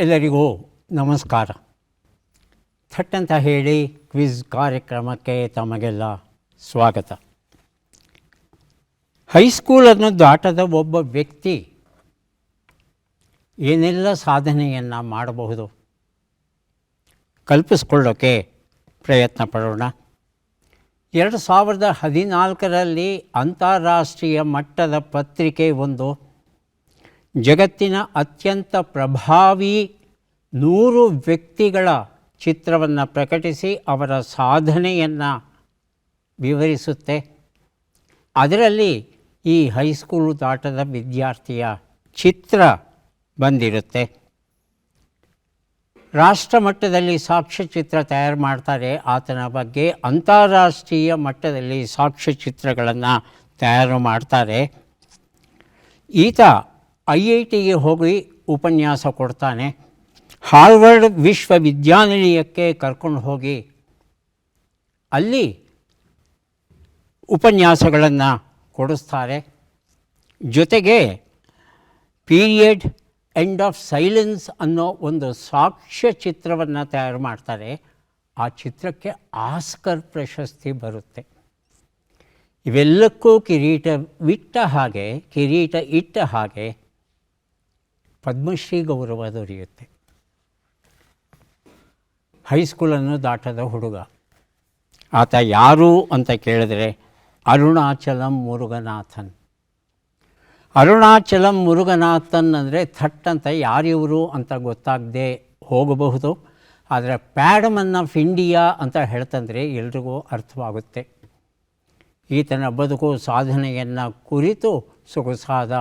ಎಲ್ಲರಿಗೂ ನಮಸ್ಕಾರ. ಥಟ್ ಅಂತ ಹೇಳಿ ಕ್ವಿಜ್ ಕಾರ್ಯಕ್ರಮಕ್ಕೆ ತಮಗೆಲ್ಲ ಸ್ವಾಗತ. ಹೈಸ್ಕೂಲನ್ನು ದಾಟದ ಒಬ್ಬ ವ್ಯಕ್ತಿ ಏನೆಲ್ಲ ಸಾಧನೆಯನ್ನು ಮಾಡಬಹುದು ಕಲ್ಪಿಸ್ಕೊಳ್ಳೋಕ್ಕೆ ಪ್ರಯತ್ನ ಪಡೋಣ. 2014ರಲ್ಲಿ ಅಂತಾರಾಷ್ಟ್ರೀಯ ಮಟ್ಟದ ಪತ್ರಿಕೆ ಒಂದು ಜಗತ್ತಿನ ಅತ್ಯಂತ ಪ್ರಭಾವಿ 100 ವ್ಯಕ್ತಿಗಳ ಚಿತ್ರವನ್ನು ಪ್ರಕಟಿಸಿ ಅವರ ಸಾಧನೆಯನ್ನು ವಿವರಿಸುತ್ತೆ. ಅದರಲ್ಲಿ ಈ ಹೈಸ್ಕೂಲು ದಾಟದ ವಿದ್ಯಾರ್ಥಿಯ ಚಿತ್ರ ಬಂದಿರುತ್ತೆ. ರಾಷ್ಟ್ರ ಮಟ್ಟದಲ್ಲಿ ಸಾಕ್ಷ್ಯಚಿತ್ರ ತಯಾರು ಮಾಡ್ತಾರೆ. ಆತನ ಬಗ್ಗೆ ಅಂತಾರಾಷ್ಟ್ರೀಯ ಮಟ್ಟದಲ್ಲಿ ಸಾಕ್ಷ್ಯಚಿತ್ರಗಳನ್ನು ತಯಾರು ಮಾಡ್ತಾರೆ. ಈತ IITಗೆ ಹೋಗಿ ಉಪನ್ಯಾಸ ಕೊಡ್ತಾನೆ. ಹಾರ್ವರ್ಡ್ ವಿಶ್ವವಿದ್ಯಾನಿಲಯಕ್ಕೆ ಕರ್ಕೊಂಡು ಹೋಗಿ ಅಲ್ಲಿ ಉಪನ್ಯಾಸಗಳನ್ನು ಕೊಡಿಸ್ತಾರೆ. ಜೊತೆಗೆ ಪೀರಿಯಡ್ ಎಂಡ್ ಆಫ್ ಸೈಲೆನ್ಸ್ ಅನ್ನೋ ಒಂದು ಸಾಕ್ಷ್ಯಚಿತ್ರವನ್ನು ತಯಾರು ಮಾಡ್ತಾರೆ. ಆ ಚಿತ್ರಕ್ಕೆ ಆಸ್ಕರ್ ಪ್ರಶಸ್ತಿ ಬರುತ್ತೆ. ಇವೆಲ್ಲಕ್ಕೂ ಕಿರೀಟ ಇಟ್ಟ ಹಾಗೆ ಪದ್ಮಶ್ರೀ ಗೌರವ ದೊರೆಯುತ್ತೆ. ಹೈಸ್ಕೂಲನ್ನು ದಾಟದ ಹುಡುಗ ಆತ ಯಾರು ಅಂತ ಕೇಳಿದರೆ ಅರುಣಾಚಲಂ ಮುರುಗನಾಥನ್ ಅಂದರೆ ಥಟ್ ಅಂತ ಯಾರಿವರು ಅಂತ ಗೊತ್ತಾಗದೆ ಹೋಗಬಹುದು. ಆದರೆ ಪ್ಯಾಡಮನ್ ಆಫ್ ಇಂಡಿಯಾ ಅಂತ ಹೇಳ್ತಂದರೆ ಎಲ್ರಿಗೂ ಅರ್ಥವಾಗುತ್ತೆ. ಈತನ ಬದುಕು ಸಾಧನೆಯನ್ನು ಕುರಿತು ಸೊಗಸಾದ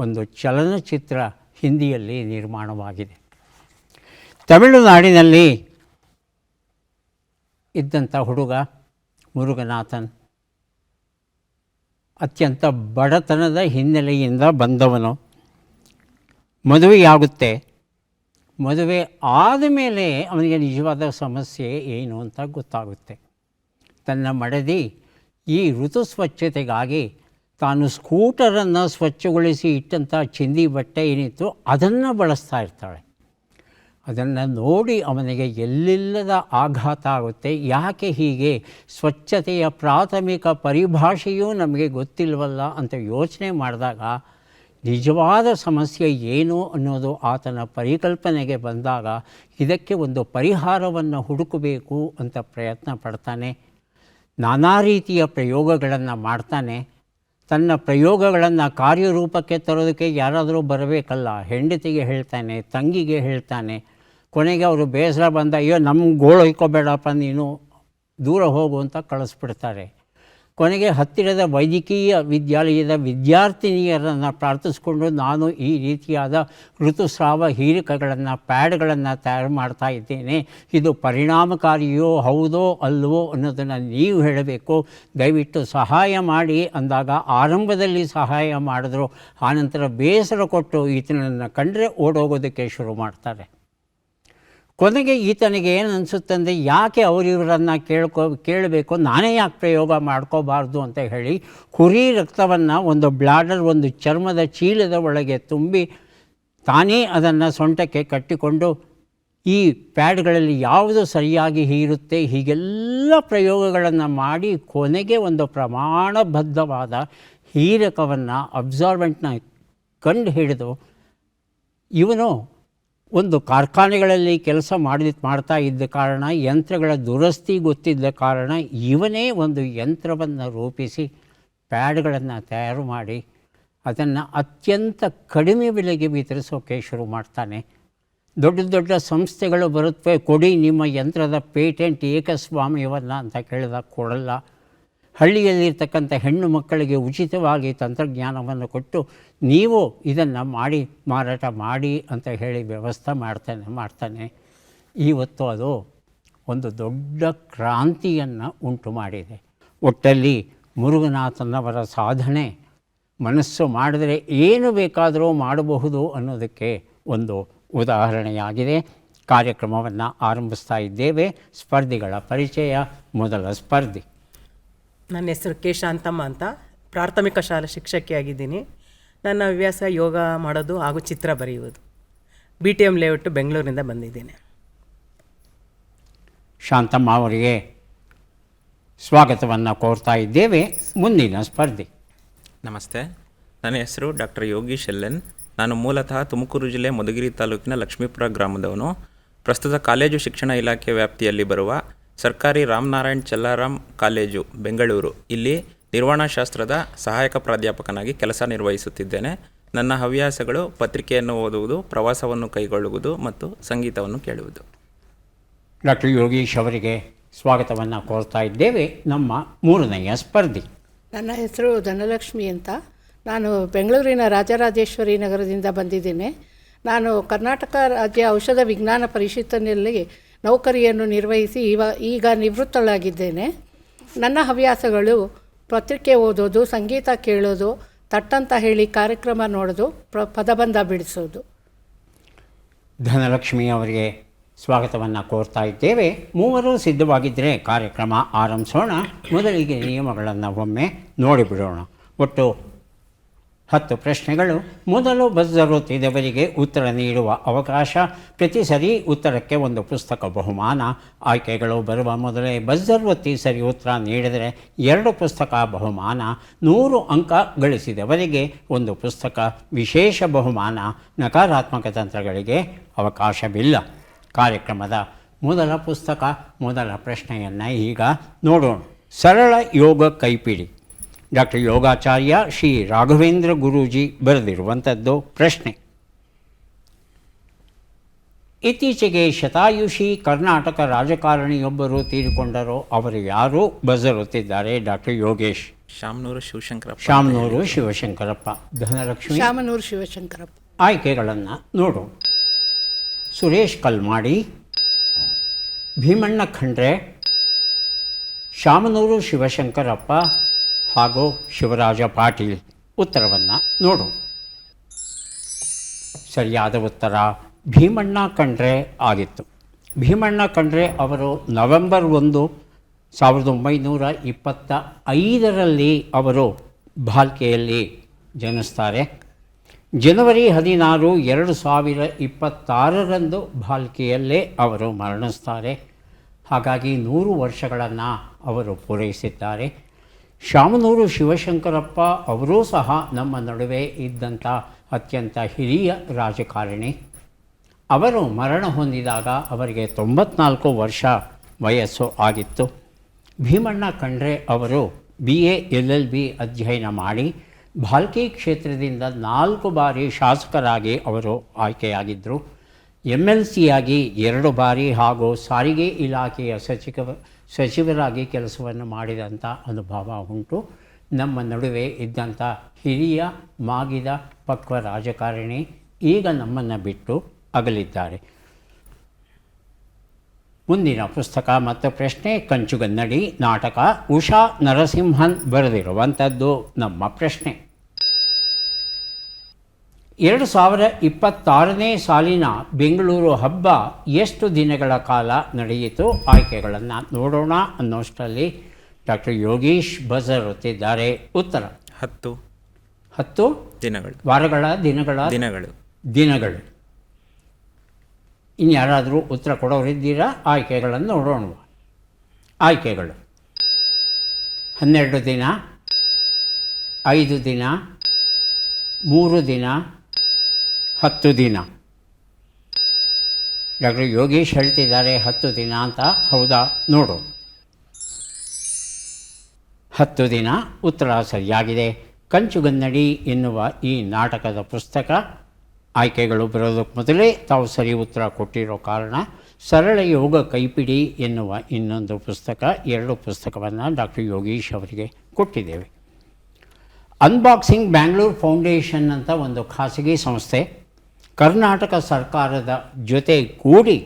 ಒಂದು ಚಲನಚಿತ್ರ ಹಿಂದಿಯಲ್ಲಿ ನಿರ್ಮಾಣವಾಗಿದೆ. ತಮಿಳುನಾಡಿನಲ್ಲಿ ಇದ್ದಂಥ ಹುಡುಗ ಮುರುಗನಾಥನ್ ಅತ್ಯಂತ ಬಡತನದ ಹಿನ್ನೆಲೆಯಿಂದ ಬಂದವನು. ಮದುವೆಯಾಗುತ್ತೆ. ಮದುವೆ ಆದ ಮೇಲೆ ಅವನಿಗೆ ನಿಜವಾದ ಸಮಸ್ಯೆ ಏನು ಅಂತ ಗೊತ್ತಾಗುತ್ತೆ. ತನ್ನ ಮಡದಿ ಈ ಋತು ಸ್ವಚ್ಛತೆಗಾಗಿ ತಾನು ಸ್ಕೂಟರನ್ನು ಸ್ವಚ್ಛಗೊಳಿಸಿ ಇಟ್ಟಂಥ ಚಿಂದಿ ಬಟ್ಟೆ ಏನಿತ್ತು ಅದನ್ನು ಬಳಸ್ತಾ ಇರ್ತಾಳೆ. ಅದನ್ನು ನೋಡಿ ಅವನಿಗೆ ಎಲ್ಲಿಲ್ಲದ ಆಘಾತ ಆಗುತ್ತೆ. ಯಾಕೆ ಹೀಗೆ? ಸ್ವಚ್ಛತೆಯ ಪ್ರಾಥಮಿಕ ಪರಿಭಾಷೆಯೂ ನಮಗೆ ಗೊತ್ತಿಲ್ವಲ್ಲ ಅಂತ ಯೋಚನೆ ಮಾಡಿದಾಗ ನಿಜವಾದ ಸಮಸ್ಯೆ ಏನು ಅನ್ನೋದು ಆತನ ಪರಿಕಲ್ಪನೆಗೆ ಬಂದಾಗ ಇದಕ್ಕೆ ಒಂದು ಪರಿಹಾರವನ್ನು ಹುಡುಕಬೇಕು ಅಂತ ಪ್ರಯತ್ನ ಪಡ್ತಾನೆ. ನಾನಾ ರೀತಿಯ ಪ್ರಯೋಗಗಳನ್ನು ಮಾಡ್ತಾನೆ. ತನ್ನ ಪ್ರಯೋಗಗಳನ್ನು ಕಾರ್ಯರೂಪಕ್ಕೆ ತರೋದಕ್ಕೆ ಯಾರಾದರೂ ಬರಬೇಕಲ್ಲ. ಹೆಂಡತಿಗೆ ಹೇಳ್ತಾನೆ, ತಂಗಿಗೆ ಹೇಳ್ತಾನೆ. ಕೊನೆಗೆ ಅವರು ಬೇಸರ ಬಂದ, ಅಯ್ಯೋ ನಮ್ಗೆ ಗೋಳು ಹೊಯ್ಕೋಬೇಡಪ್ಪ, ನೀನು ದೂರ ಹೋಗು ಅಂತ ಕಳಿಸ್ಬಿಡ್ತಾರೆ. ಕೊನೆಗೆ ಹತ್ತಿರದ ವೈದ್ಯಕೀಯ ವಿದ್ಯಾಲಯದ ವಿದ್ಯಾರ್ಥಿನಿಯರನ್ನು ಪ್ರಾರ್ಥಿಸ್ಕೊಂಡು ನಾನು ಈ ರೀತಿಯಾದ ಋತುಸ್ರಾವ ಹೀರಿಕೆಗಳನ್ನು ಪ್ಯಾಡ್ಗಳನ್ನು ತಯಾರು ಮಾಡ್ತಾ ಇದ್ದೇನೆ, ಇದು ಪರಿಣಾಮಕಾರಿಯೋ ಹೌದೋ ಅಲ್ವೋ ಅನ್ನೋದನ್ನು ನೀವು ಹೇಳಬೇಕು, ದಯವಿಟ್ಟು ಸಹಾಯ ಮಾಡಿ ಅಂದಾಗ ಆರಂಭದಲ್ಲಿ ಸಹಾಯ ಮಾಡಿದ್ರು. ಆನಂತರ ಬೇಸರ ಕೊಟ್ಟು ಈತನನ್ನು ಕಂಡರೆ ಓಡೋಗೋದಕ್ಕೆ ಶುರು ಮಾಡ್ತಾರೆ. ಕೊನೆಗೆ ಈತನಿಗೆ ಏನು ಅನಿಸುತ್ತಂದರೆ ಯಾಕೆ ಅವರಿವರನ್ನು ಕೇಳಬೇಕು, ನಾನೇ ಯಾಕೆ ಪ್ರಯೋಗ ಮಾಡ್ಕೋಬಾರ್ದು ಅಂತ ಹೇಳಿ ಕುರಿ ರಕ್ತವನ್ನು ಒಂದು ಬ್ಲಾಡರ್, ಒಂದು ಚರ್ಮದ ಚೀಲದ ಒಳಗೆ ತುಂಬಿ ತಾನೇ ಅದನ್ನು ಸೊಂಟಕ್ಕೆ ಕಟ್ಟಿಕೊಂಡು ಈ ಪ್ಯಾಡ್ಗಳಲ್ಲಿ ಯಾವುದು ಸರಿಯಾಗಿ ಹೀರುತ್ತೆ ಹೀಗೆಲ್ಲ ಪ್ರಯೋಗಗಳನ್ನು ಮಾಡಿ ಕೊನೆಗೆ ಒಂದು ಪ್ರಮಾಣಬದ್ಧವಾದ ಹೀರಕವನ್ನು ಅಬ್ಸಾರ್ಬೆಂಟ್ನ ಕಂಡು ಹಿಡಿದು ಇವನು ಒಂದು ಕಾರ್ಖಾನೆಗಳಲ್ಲಿ ಕೆಲಸ ಮಾಡ್ತಾ ಇದ್ದ ಕಾರಣ, ಯಂತ್ರಗಳ ದುರಸ್ತಿ ಗೊತ್ತಿದ್ದ ಕಾರಣ ಇವನೇ ಒಂದು ಯಂತ್ರವನ್ನು ರೂಪಿಸಿ ಪ್ಯಾಡ್ಗಳನ್ನು ತಯಾರು ಮಾಡಿ ಅದನ್ನು ಅತ್ಯಂತ ಕಡಿಮೆ ಬೆಲೆಗೆ ವಿತರಿಸೋಕ್ಕೆ ಶುರು ಮಾಡ್ತಾನೆ. ದೊಡ್ಡ ದೊಡ್ಡ ಸಂಸ್ಥೆಗಳು ಬರುತ್ತವೆ, ಕೊಡಿ ನಿಮ್ಮ ಯಂತ್ರದ ಪೇಟೆಂಟ್ ಏಕಸ್ವಾಮ್ಯವನ್ನು ಅಂತ ಕೇಳಿದಾಗ ಕೊಡಲ್ಲ. ಹಳ್ಳಿಯಲ್ಲಿರ್ತಕ್ಕಂಥ ಹೆಣ್ಣು ಮಕ್ಕಳಿಗೆ ಉಚಿತವಾಗಿ ತಂತ್ರಜ್ಞಾನವನ್ನು ಕೊಟ್ಟು ನೀವು ಇದನ್ನು ಮಾಡಿ ಮಾರಾಟ ಮಾಡಿ ಅಂತ ಹೇಳಿ ವ್ಯವಸ್ಥೆ ಮಾಡ್ತಾನೆ. ಇವತ್ತು ಅದು ಒಂದು ದೊಡ್ಡ ಕ್ರಾಂತಿಯನ್ನು ಉಂಟು ಮಾಡಿದೆ. ಒಟ್ಟಲ್ಲಿ ಮುರುಗನಾಥನವರ ಸಾಧನೆ ಮನಸ್ಸು ಮಾಡಿದರೆ ಏನು ಬೇಕಾದರೂ ಮಾಡಬಹುದು ಅನ್ನೋದಕ್ಕೆ ಒಂದು ಉದಾಹರಣೆಯಾಗಿದೆ. ಕಾರ್ಯಕ್ರಮವನ್ನು ಆರಂಭಿಸ್ತಾ ಇದ್ದೇವೆ. ಸ್ಪರ್ಧಿಗಳ ಪರಿಚಯ. ಮೊದಲ ಸ್ಪರ್ಧಿ. ನನ್ನ ಹೆಸರು ಕೆ ಶಾಂತಮ್ಮ ಅಂತ, ಪ್ರಾಥಮಿಕ ಶಾಲಾ ಶಿಕ್ಷಕಿಯಾಗಿದ್ದೀನಿ. ನನ್ನ ಹವ್ಯಾಸ ಯೋಗ ಮಾಡೋದು ಹಾಗೂ ಚಿತ್ರ ಬರೆಯುವುದು. BTM ಲೇಔಟ್ ಬೆಂಗಳೂರಿನಿಂದ ಬಂದಿದ್ದೇನೆ. ಶಾಂತಮ್ಮ ಅವರಿಗೆ ಸ್ವಾಗತವನ್ನು ಕೋರ್ತಾ ಇದ್ದೇವೆ. ಮುಂದಿನ ಸ್ಪರ್ಧಿ. ನಮಸ್ತೆ, ನನ್ನ ಹೆಸರು ಡಾಕ್ಟರ್ ಯೋಗೀಶ್ ಎಲ್ಎನ್. ನಾನು ಮೂಲತಃ ತುಮಕೂರು ಜಿಲ್ಲೆ ಮಧುಗಿರಿ ತಾಲೂಕಿನ ಲಕ್ಷ್ಮೀಪುರ ಗ್ರಾಮದವನು. ಪ್ರಸ್ತುತ ಕಾಲೇಜು ಶಿಕ್ಷಣ ಇಲಾಖೆ ವ್ಯಾಪ್ತಿಯಲ್ಲಿ ಬರುವ ಸರ್ಕಾರಿ ರಾಮನಾರಾಯಣ್ ಚೆಲ್ಲಾರಾಮ್ ಕಾಲೇಜು ಬೆಂಗಳೂರು ಇಲ್ಲಿ ನಿರ್ವಹಣಾಶಾಸ್ತ್ರದ ಸಹಾಯಕ ಪ್ರಾಧ್ಯಾಪಕನಾಗಿ ಕೆಲಸ ನಿರ್ವಹಿಸುತ್ತಿದ್ದೇನೆ. ನನ್ನ ಹವ್ಯಾಸಗಳು ಪತ್ರಿಕೆಯನ್ನು ಓದುವುದು, ಪ್ರವಾಸವನ್ನು ಕೈಗೊಳ್ಳುವುದು ಮತ್ತು ಸಂಗೀತವನ್ನು ಕೇಳುವುದು. ಡಾಕ್ಟರ್ ಯೋಗೀಶ್ ಅವರಿಗೆ ಸ್ವಾಗತವನ್ನು ಕೋರ್ತಾ ಇದ್ದೇವೆ. ನಮ್ಮ ಮೂರನೆಯ ಸ್ಪರ್ಧಿ. ನನ್ನ ಹೆಸರು ಧನಲಕ್ಷ್ಮಿ ಅಂತ. ನಾನು ಬೆಂಗಳೂರಿನ ರಾಜರಾಜೇಶ್ವರಿ ನಗರದಿಂದ ಬಂದಿದ್ದೇನೆ. ನಾನು ಕರ್ನಾಟಕ ರಾಜ್ಯ ಔಷಧ ವಿಜ್ಞಾನ ಪರಿಷತ್ತಿನಲ್ಲಿ ನೌಕರಿಯನ್ನು ನಿರ್ವಹಿಸಿ ಈಗ ನಿವೃತ್ತಳಾಗಿದ್ದೇನೆ. ನನ್ನ ಹವ್ಯಾಸಗಳು ಪತ್ರಿಕೆ ಓದೋದು, ಸಂಗೀತ ಕೇಳೋದು, ತಟ್ಟಂತ ಹೇಳಿ ಕಾರ್ಯಕ್ರಮ ನೋಡೋದು, ಪದಬಂಧ ಬಿಡಿಸೋದು. ಧನಲಕ್ಷ್ಮಿ ಅವರಿಗೆ ಸ್ವಾಗತವನ್ನು ಕೋರ್ತಾ ಇದ್ದೇವೆ. ಮೂವರು ಸಿದ್ಧವಾಗಿದ್ದರೆ ಕಾರ್ಯಕ್ರಮ ಆರಂಭಿಸೋಣ. ಮೊದಲಿಗೆ ನಿಯಮಗಳನ್ನು ಒಮ್ಮೆ ನೋಡಿಬಿಡೋಣ. ಒಟ್ಟು 10 ಪ್ರಶ್ನೆಗಳು. ಮೊದಲು ಬಜರ್ ಒತ್ತಿದವರಿಗೆ ಉತ್ತರ ನೀಡುವ ಅವಕಾಶ. ಪ್ರತಿ ಸರಿ ಉತ್ತರಕ್ಕೆ ಒಂದು ಪುಸ್ತಕ ಬಹುಮಾನ. ಆಯ್ಕೆಗಳು ಬರುವ ಮೊದಲೇ ಬಜರ್ ಒತ್ತಿ ಸರಿ ಉತ್ತರ ನೀಡಿದರೆ 2 ಪುಸ್ತಕ ಬಹುಮಾನ. 100 ಅಂಕ ಗಳಿಸಿದವರಿಗೆ ಒಂದು ಪುಸ್ತಕ ವಿಶೇಷ ಬಹುಮಾನ. ನಕಾರಾತ್ಮಕ ತಂತ್ರಗಳಿಗೆ ಅವಕಾಶವಿಲ್ಲ. ಕಾರ್ಯಕ್ರಮದ ಮೊದಲ ಪುಸ್ತಕ, ಮೊದಲ ಪ್ರಶ್ನೆಯನ್ನು ಈಗ ನೋಡೋಣ. ಸರಳ ಯೋಗ ಕೈಪಿಡಿ. ಡಾಕ್ಟರ್ ಯೋಗಾಚಾರ್ಯ ಶ್ರೀ ರಾಘವೇಂದ್ರ ಗುರೂಜಿ ಬರೆದಿರುವಂಥದ್ದು. ಪ್ರಶ್ನೆ: ಇತ್ತೀಚೆಗೆ ಶತಾಯುಷಿ ಕರ್ನಾಟಕ ರಾಜಕಾರಣಿಯೊಬ್ಬರು ತೀರಿಕೊಂಡರೋ, ಅವರು ಯಾರು? ಬಜರ್ ಒತ್ತಿದ್ದಾರೆ ಡಾಕ್ಟರ್ ಯೋಗೇಶ್. ಶಾಮನೂರು ಶಿವಶಂಕರಪ್ಪ. ಧನಲಕ್ಷ್ಮಿ. ಶಾಮನೂರು ಶಿವಶಂಕರಪ್ಪ. ಆಯ್ಕೆಗಳನ್ನು ನೋಡೋಣ. ಸುರೇಶ್ ಕಲ್ಮಾಡಿ, ಭೀಮಣ್ಣ ಖಂಡ್ರೆ, ಶಾಮನೂರು ಶಿವಶಂಕರಪ್ಪ ಹಾಗೂ ಶಿವರಾಜ ಪಾಟೀಲ್. ಉತ್ತರವನ್ನು ನೋಡು. ಸರಿಯಾದ ಉತ್ತರ ಭೀಮಣ್ಣ ಖಂಡ್ರೆ ಆಗಿತ್ತು. ಭೀಮಣ್ಣ ಖಂಡ್ರೆ ಅವರು ನವೆಂಬರ್ 1, 1925 ಅವರು ಭಾಲ್ಕೆಯಲ್ಲಿ ಜನಿಸ್ತಾರೆ. ಜನವರಿ 16, 2026 ಭಾಲ್ಕೆಯಲ್ಲೇ ಅವರು ಮರಣಿಸ್ತಾರೆ. ಹಾಗಾಗಿ 100 ವರ್ಷಗಳನ್ನು ಅವರು ಪೂರೈಸಿದ್ದಾರೆ. ಶಾಮನೂರು ಶಿವಶಂಕರಪ್ಪ ಅವರೂ ಸಹ ನಮ್ಮ ನಡುವೆ ಇದ್ದಂಥ ಅತ್ಯಂತ ಹಿರಿಯ ರಾಜಕಾರಣಿ. ಅವರು ಮರಣ ಹೊಂದಿದಾಗ ಅವರಿಗೆ 94 ವರ್ಷ ವಯಸ್ಸು ಆಗಿತ್ತು. ಭೀಮಣ್ಣ ಖಂಡ್ರೆ ಅವರು BA LLB ಅಧ್ಯಯನ ಮಾಡಿ ಭಾಲ್ಕಿ ಕ್ಷೇತ್ರದಿಂದ 4 ಬಾರಿ ಶಾಸಕರಾಗಿ ಅವರು ಆಯ್ಕೆಯಾಗಿದ್ದರು. MLCಯಾಗಿ 2 ಬಾರಿ ಹಾಗೂ ಸಾರಿಗೆ ಇಲಾಖೆಯ ಸಚಿವರಾಗಿ ಕೆಲಸವನ್ನು ಮಾಡಿದಂಥ ಅನುಭವ ಉಂಟು. ನಮ್ಮ ನಡುವೆ ಇದ್ದಂಥ ಹಿರಿಯ ಮಾಗಿದ ಪಕ್ವ ರಾಜಕಾರಣಿ ಈಗ ನಮ್ಮನ್ನು ಬಿಟ್ಟು ಅಗಲಿದ್ದಾರೆ. ಮುಂದಿನ ಪುಸ್ತಕ ಮತ್ತು ಪ್ರಶ್ನೆ: ಕಂಚುಗನ್ನಡಿ ನಾಟಕ. ಉಷಾ ನರಸಿಂಹನ್ ಬರೆದಿರುವಂಥದ್ದು ನಮ್ಮ ಪ್ರಶ್ನೆ. 2026ನೇ ಸಾಲಿನ ಬೆಂಗಳೂರು ಹಬ್ಬ ಎಷ್ಟು ದಿನಗಳ ಕಾಲ ನಡೆಯಿತು? ಆಯ್ಕೆಗಳನ್ನು ನೋಡೋಣ. ಅನ್ನೋಷ್ಟರಲ್ಲಿ ಡಾಕ್ಟರ್ ಯೋಗೀಶ್ ಬಜರ್ ಒತ್ತಿದ್ದಾರೆ. ಉತ್ತರ 10 ದಿನಗಳು. ವಾರಗಳ ದಿನಗಳು. ಇನ್ಯಾರಾದರೂ ಉತ್ತರ ಕೊಡೋರಿದ್ದೀರಾ? ಆಯ್ಕೆಗಳನ್ನು ನೋಡೋಣ. ಆಯ್ಕೆಗಳು: 12 ದಿನ, 5 ದಿನ, 3 ದಿನ, 10 ದಿನ. ಡಾಕ್ಟರ್ ಯೋಗೇಶ್ ಹೇಳ್ತಿದ್ದಾರೆ 10 ದಿನ ಅಂತ. ಹೌದಾ? ನೋಡು. 10 ದಿನ ಉತ್ತರ ಸರಿಯಾಗಿದೆ. ಕಂಚುಗನ್ನಡಿ ಎನ್ನುವ ಈ ನಾಟಕದ ಪುಸ್ತಕ. ಆಯ್ಕೆಗಳು ಬರೋದಕ್ಕೆ ಮೊದಲೇ ತಾವು ಸರಿ ಉತ್ತರ ಕೊಟ್ಟಿರೋ ಕಾರಣ ಸರಳ ಯೋಗ ಕೈಪಿಡಿ ಎನ್ನುವ ಇನ್ನೊಂದು ಪುಸ್ತಕ, 2 ಪುಸ್ತಕವನ್ನು ಡಾಕ್ಟರ್ ಯೋಗೀಶ್ ಅವರಿಗೆ ಕೊಟ್ಟಿದ್ದೇವೆ. ಅನ್ಬಾಕ್ಸಿಂಗ್ ಬ್ಯಾಂಗ್ಳೂರ್ ಫೌಂಡೇಶನ್ ಅಂತ ಒಂದು ಖಾಸಗಿ ಸಂಸ್ಥೆ ಕರ್ನಾಟಕ ಸರ್ಕಾರದ ಜೊತೆ ಕೂಡಿ